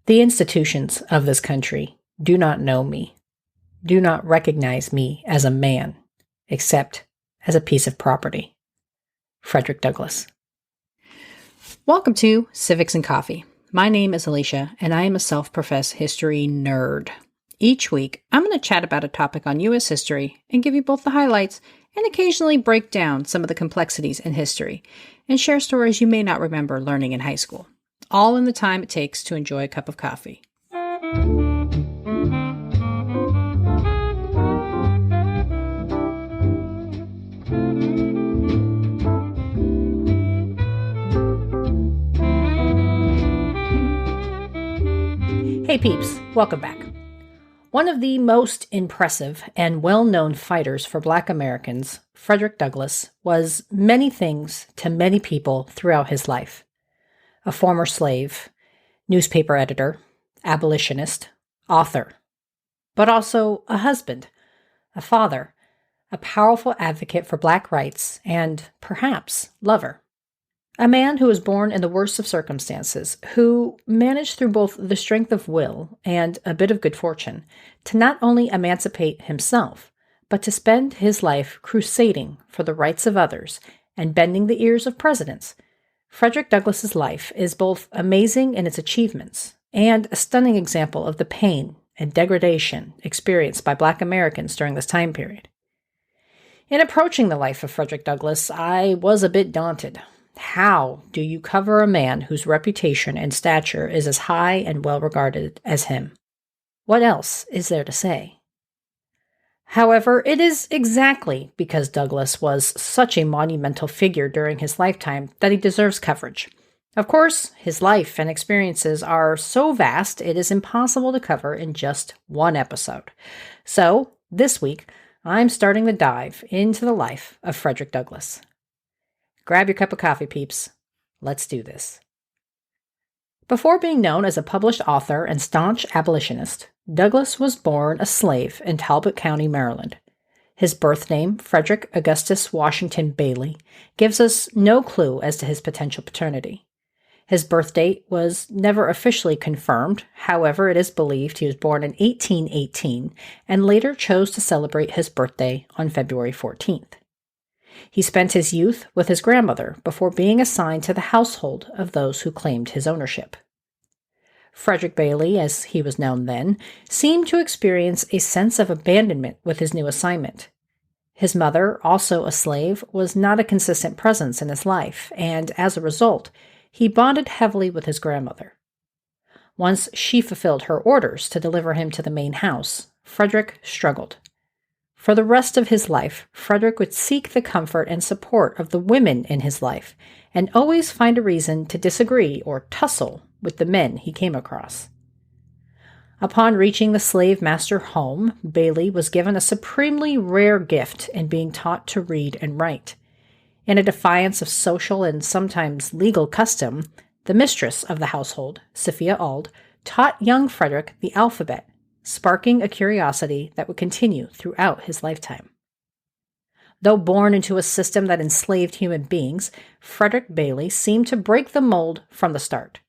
The institutions of this country do not know me, do not recognize me as a man, except as a piece of property. Frederick Douglass. Welcome to Civics and Coffee. My name is Alicia, and I am a self-professed history nerd. Each week, I'm going to chat about a topic on U.S. history and give you both the highlights and occasionally break down some of the complexities in history and share stories you may not remember learning in high school, all in the time it takes to enjoy a cup of coffee. Hey peeps, welcome back. One of the most impressive and well-known fighters for Black Americans, Frederick Douglass, was many things to many people throughout his life. A former slave, newspaper editor, abolitionist, author, but also a husband, a father, a powerful advocate for Black rights, and perhaps lover. A man who was born in the worst of circumstances, who managed through both the strength of will and a bit of good fortune to not only emancipate himself, but to spend his life crusading for the rights of others and bending the ears of presidents. Frederick Douglass's life is both amazing in its achievements and a stunning example of the pain and degradation experienced by Black Americans during this time period. In approaching the life of Frederick Douglass, I was a bit daunted. How do you cover a man whose reputation and stature is as high and well regarded as him? What else is there to say? However, it is exactly because Douglass was such a monumental figure during his lifetime that he deserves coverage. Of course, his life and experiences are so vast it is impossible to cover in just one episode. So, this week, I'm starting the dive into the life of Frederick Douglass. Grab your cup of coffee, peeps. Let's do this. Before being known as a published author and staunch abolitionist, Douglass was born a slave in Talbot County, Maryland. His birth name, Frederick Augustus Washington Bailey, gives us no clue as to his potential paternity. His birth date was never officially confirmed. However, it is believed he was born in 1818 and later chose to celebrate his birthday on February 14th. He spent his youth with his grandmother before being assigned to the household of those who claimed his ownership. Frederick Bailey, as he was known then, seemed to experience a sense of abandonment with his new assignment. His mother, also a slave, was not a consistent presence in his life, and as a result, he bonded heavily with his grandmother. Once she fulfilled her orders to deliver him to the main house, Frederick struggled. For the rest of his life, Frederick would seek the comfort and support of the women in his life and always find a reason to disagree or tussle with the men he came across. Upon reaching the slave master home, Bailey was given a supremely rare gift in being taught to read and write. In a defiance of social and sometimes legal custom, the mistress of the household, Sophia Auld, taught young Frederick the alphabet, sparking a curiosity that would continue throughout his lifetime. Though born into a system that enslaved human beings, Frederick Bailey seemed to break the mold from the start.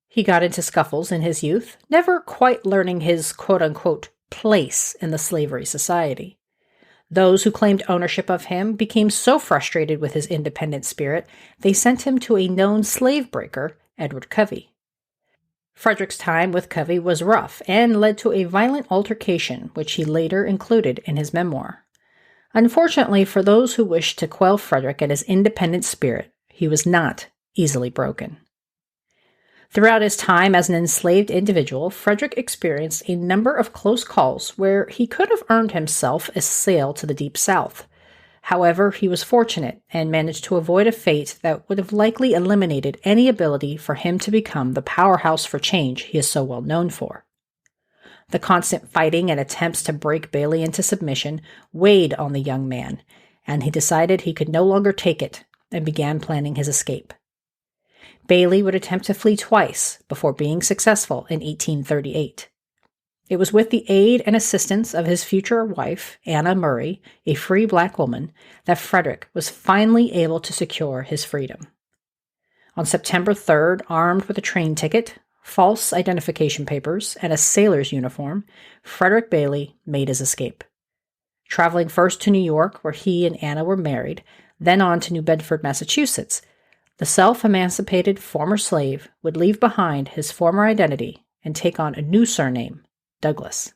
He got into scuffles in his youth, never quite learning his quote-unquote place in the slavery society. Those who claimed ownership of him became so frustrated with his independent spirit, they sent him to a known slave breaker, Edward Covey. Frederick's time with Covey was rough and led to a violent altercation, which he later included in his memoir. Unfortunately for those who wished to quell Frederick and his independent spirit, he was not easily broken. Throughout his time as an enslaved individual, Frederick experienced a number of close calls where he could have earned himself a sail to the Deep South. However, he was fortunate and managed to avoid a fate that would have likely eliminated any ability for him to become the powerhouse for change he is so well known for. The constant fighting and attempts to break Bailey into submission weighed on the young man, and he decided he could no longer take it and began planning his escape. Bailey would attempt to flee twice before being successful in 1838. It was with the aid and assistance of his future wife, Anna Murray, a free Black woman, that Frederick was finally able to secure his freedom. On September 3rd, armed with a train ticket, false identification papers, and a sailor's uniform, Frederick Bailey made his escape. Traveling first to New York, where he and Anna were married, then on to New Bedford, Massachusetts, the self-emancipated former slave would leave behind his former identity and take on a new surname, Douglass.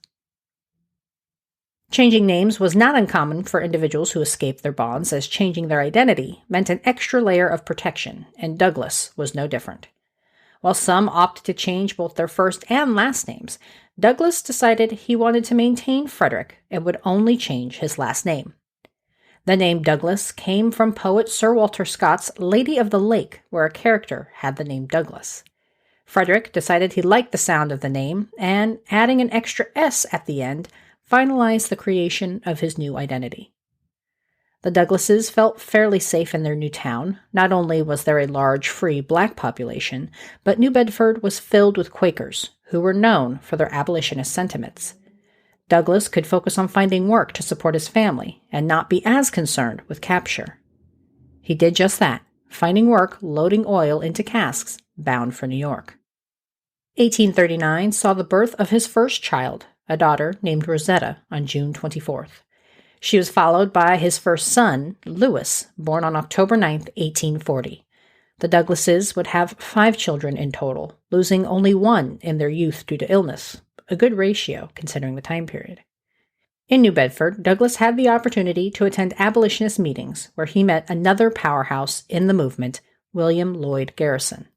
Changing names was not uncommon for individuals who escaped their bonds, as changing their identity meant an extra layer of protection, and Douglass was no different. While some opted to change both their first and last names, Douglass decided he wanted to maintain Frederick and would only change his last name. The name Douglass came from poet Sir Walter Scott's Lady of the Lake, where a character had the name Douglass. Frederick decided he liked the sound of the name, and adding an extra S at the end, finalized the creation of his new identity. The Douglasses felt fairly safe in their new town. Not only was there a large free black population, but New Bedford was filled with Quakers, who were known for their abolitionist sentiments. Douglass could focus on finding work to support his family and not be as concerned with capture. He did just that, finding work loading oil into casks bound for New York. 1839 saw the birth of his first child, a daughter named Rosetta, on June 24th. She was followed by his first son, Louis, born on October 9, 1840. The Douglasses would have 5 children in total, losing only one in their youth due to illness, a good ratio considering the time period. In New Bedford, Douglass had the opportunity to attend abolitionist meetings, where he met another powerhouse in the movement, William Lloyd Garrison.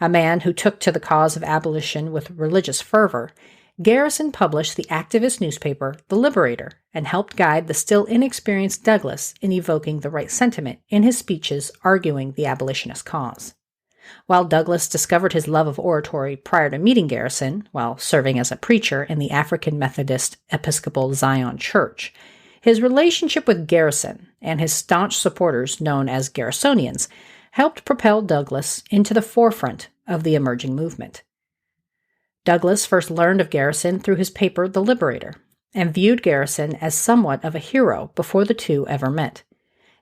A man who took to the cause of abolition with religious fervor, Garrison published the activist newspaper, The Liberator, and helped guide the still inexperienced Douglass in evoking the right sentiment in his speeches arguing the abolitionist cause. While Douglass discovered his love of oratory prior to meeting Garrison, while serving as a preacher in the African Methodist Episcopal Zion Church, his relationship with Garrison and his staunch supporters, known as Garrisonians, helped propel Douglass into the forefront of the emerging movement. Douglass first learned of Garrison through his paper, The Liberator, and viewed Garrison as somewhat of a hero before the two ever met.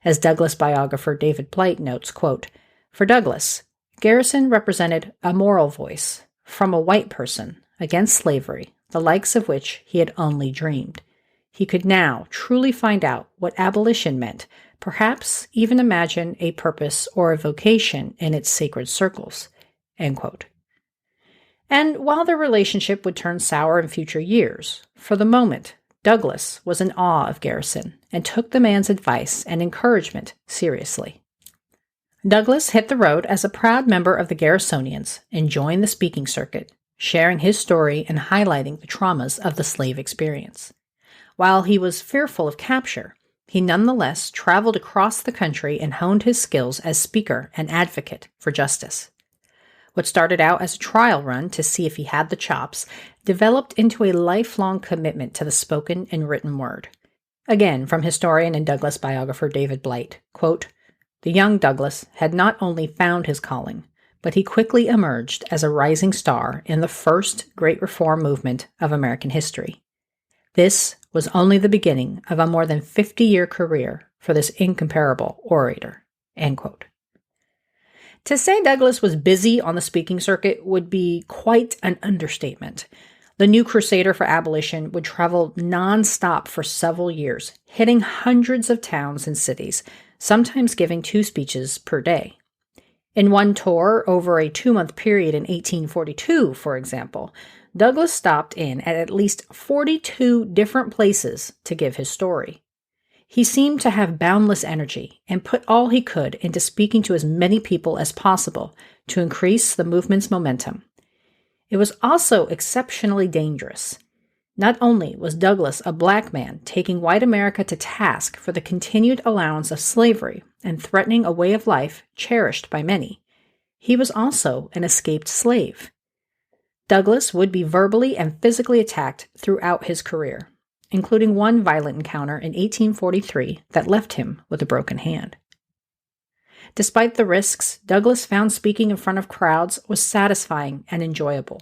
As Douglass biographer David Blight notes, quote, "For Douglass, Garrison represented a moral voice from a white person against slavery, the likes of which he had only dreamed. He could now truly find out what abolition meant, perhaps even imagine a purpose or a vocation in its sacred circles." End quote. And while their relationship would turn sour in future years, for the moment, Douglass was in awe of Garrison and took the man's advice and encouragement seriously. Douglass hit the road as a proud member of the Garrisonians and joined the speaking circuit, sharing his story and highlighting the traumas of the slave experience. While he was fearful of capture, he nonetheless traveled across the country and honed his skills as speaker and advocate for justice. What started out as a trial run to see if he had the chops developed into a lifelong commitment to the spoken and written word. Again, from historian and Douglass biographer David Blight, quote, "The young Douglass had not only found his calling, but he quickly emerged as a rising star in the first great reform movement of American history. This was only the beginning of a more than 50-year career for this incomparable orator." End quote. To say Douglass was busy on the speaking circuit would be quite an understatement. The new crusader for abolition would travel nonstop for several years, hitting hundreds of towns and cities, sometimes giving 2 speeches per day. In one tour over a 2-month period in 1842, for example, Douglass stopped in at least 42 different places to give his story. He seemed to have boundless energy and put all he could into speaking to as many people as possible to increase the movement's momentum. It was also exceptionally dangerous. Not only was Douglass a black man taking white America to task for the continued allowance of slavery and threatening a way of life cherished by many, he was also an escaped slave. Douglass would be verbally and physically attacked throughout his career, including one violent encounter in 1843 that left him with a broken hand. Despite the risks, Douglass found speaking in front of crowds was satisfying and enjoyable.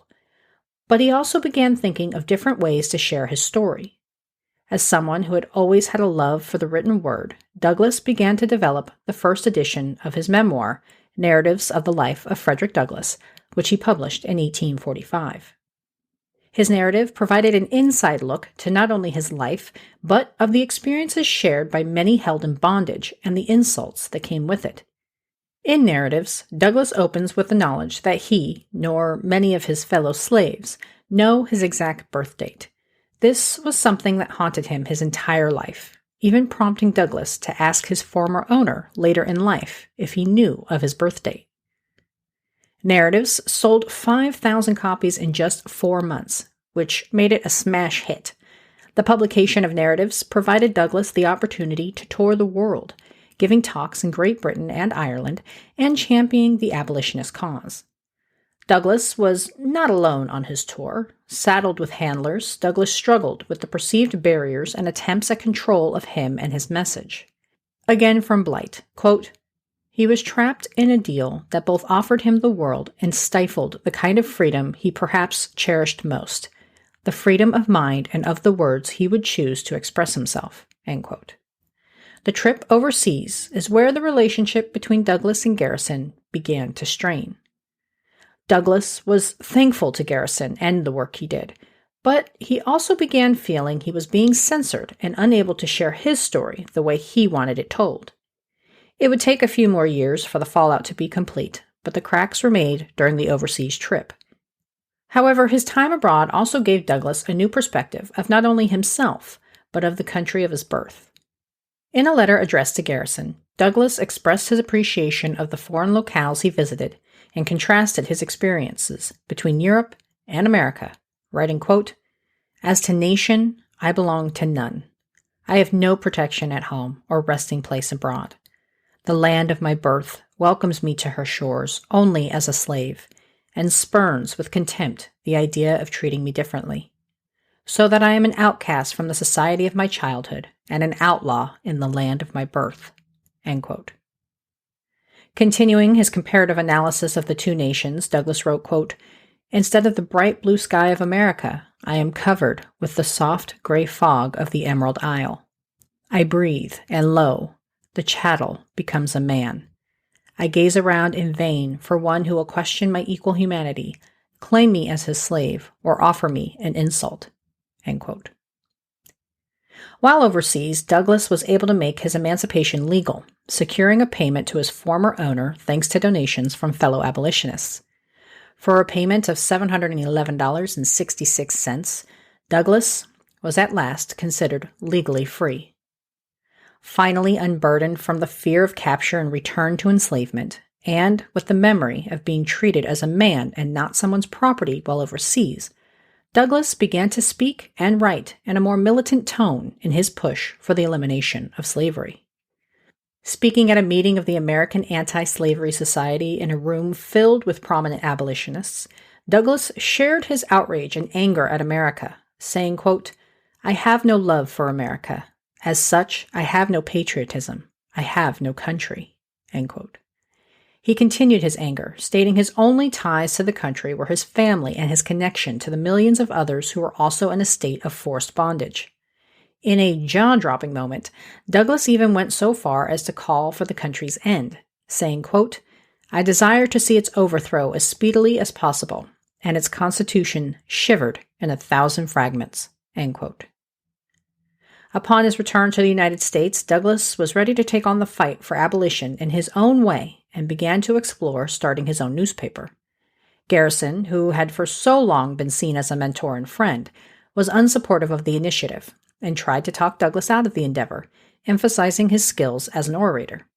But he also began thinking of different ways to share his story. As someone who had always had a love for the written word, Douglass began to develop the first edition of his memoir, Narratives of the Life of Frederick Douglass, which he published in 1845. His narrative provided an inside look to not only his life, but of the experiences shared by many held in bondage and the insults that came with it. In Narratives, Douglass opens with the knowledge that he, nor many of his fellow slaves, know his exact birth date. This was something that haunted him his entire life, even prompting Douglass to ask his former owner later in life if he knew of his birth date. Narratives sold 5,000 copies in just 4 months, which made it a smash hit. The publication of Narratives provided Douglass the opportunity to tour the world, giving talks in Great Britain and Ireland and championing the abolitionist cause. Douglass was not alone on his tour. Saddled with handlers, Douglass struggled with the perceived barriers and attempts at control of him and his message. Again from Blight, quote, "He was trapped in a deal that both offered him the world and stifled the kind of freedom he perhaps cherished most, the freedom of mind and of the words he would choose to express himself." End quote. The trip overseas is where the relationship between Douglass and Garrison began to strain. Douglass was thankful to Garrison and the work he did, but he also began feeling he was being censored and unable to share his story the way he wanted it told. It would take a few more years for the fallout to be complete, but the cracks were made during the overseas trip. However, his time abroad also gave Douglass a new perspective of not only himself, but of the country of his birth. In a letter addressed to Garrison, Douglass expressed his appreciation of the foreign locales he visited and contrasted his experiences between Europe and America, writing, quote, "As to nation, I belong to none. I have no protection at home or resting place abroad. The land of my birth welcomes me to her shores only as a slave, and spurns with contempt the idea of treating me differently, so that I am an outcast from the society of my childhood and an outlaw in the land of my birth." End quote. Continuing his comparative analysis of the two nations, Douglass wrote, quote, "Instead of the bright blue sky of America, I am covered with the soft gray fog of the Emerald Isle. I breathe, and lo, the chattel becomes a man. I gaze around in vain for one who will question my equal humanity, claim me as his slave, or offer me an insult." End quote. While overseas, Douglass was able to make his emancipation legal, securing a payment to his former owner thanks to donations from fellow abolitionists. For a payment of $711.66, Douglass was at last considered legally free. Finally unburdened from the fear of capture and return to enslavement, and with the memory of being treated as a man and not someone's property while overseas, Douglass began to speak and write in a more militant tone in his push for the elimination of slavery. Speaking at a meeting of the American Anti-Slavery Society in a room filled with prominent abolitionists, Douglass shared his outrage and anger at America, saying, quote, "I have no love for America. As such, I have no patriotism. I have no country." End quote. He continued his anger, stating his only ties to the country were his family and his connection to the millions of others who were also in a state of forced bondage. In a jaw-dropping moment, Douglass even went so far as to call for the country's end, saying, quote, "I desire to see its overthrow as speedily as possible, and its constitution shivered in 1,000 fragments." End quote. Upon his return to the United States, Douglass was ready to take on the fight for abolition in his own way and began to explore starting his own newspaper. Garrison, who had for so long been seen as a mentor and friend, was unsupportive of the initiative and tried to talk Douglass out of the endeavor, emphasizing his skills as an orator.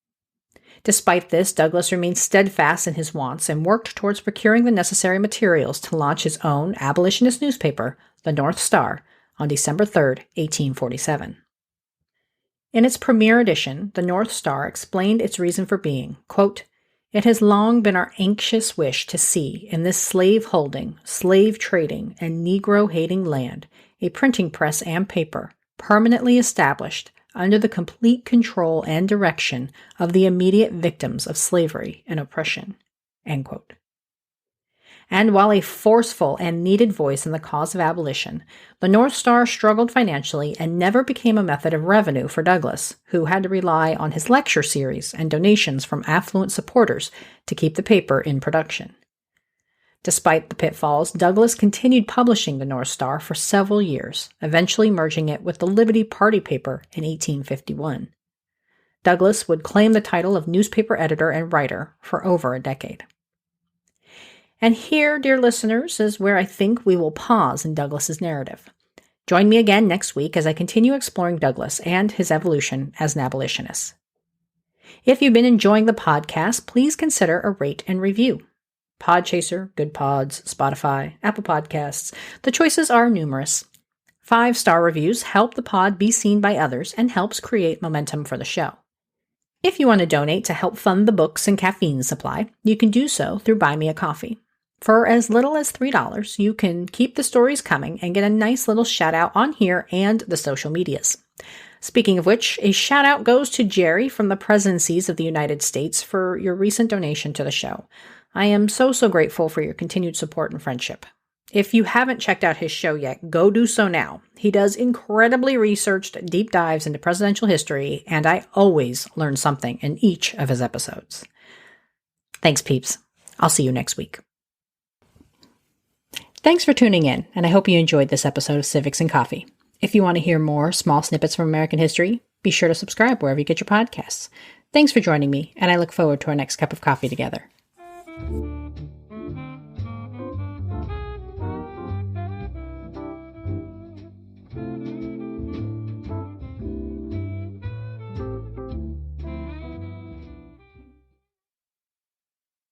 Despite this, Douglass remained steadfast in his wants and worked towards procuring the necessary materials to launch his own abolitionist newspaper, the North Star, on December 3, 1847. In its premiere edition, the North Star explained its reason for being, quote, "It has long been our anxious wish to see in this slave-holding, slave-trading, and Negro-hating land a printing press and paper permanently established under the complete control and direction of the immediate victims of slavery and oppression." End quote. And while a forceful and needed voice in the cause of abolition, the North Star struggled financially and never became a method of revenue for Douglass, who had to rely on his lecture series and donations from affluent supporters to keep the paper in production. Despite the pitfalls, Douglass continued publishing the North Star for several years, eventually merging it with the Liberty Party paper in 1851. Douglass would claim the title of newspaper editor and writer for over a decade. And here, dear listeners, is where I think we will pause in Douglass's narrative. Join me again next week as I continue exploring Douglass and his evolution as an abolitionist. If you've been enjoying the podcast, please consider a rate and review. Podchaser, Good Pods, Spotify, Apple Podcasts. The choices are numerous. 5-star reviews help the pod be seen by others and helps create momentum for the show. If you want to donate to help fund the books and caffeine supply, you can do so through Buy Me a Coffee. For as little as $3, you can keep the stories coming and get a nice little shout out on here and the social medias. Speaking of which, a shout out goes to Jerry from the Presidencies of the United States for your recent donation to the show. I am so grateful for your continued support and friendship. If you haven't checked out his show yet, go do so now. He does incredibly researched deep dives into presidential history, and I always learn something in each of his episodes. Thanks, peeps. I'll see you next week. Thanks for tuning in, and I hope you enjoyed this episode of Civics and Coffee. If you want to hear more small snippets from American history, be sure to subscribe wherever you get your podcasts. Thanks for joining me, and I look forward to our next cup of coffee together.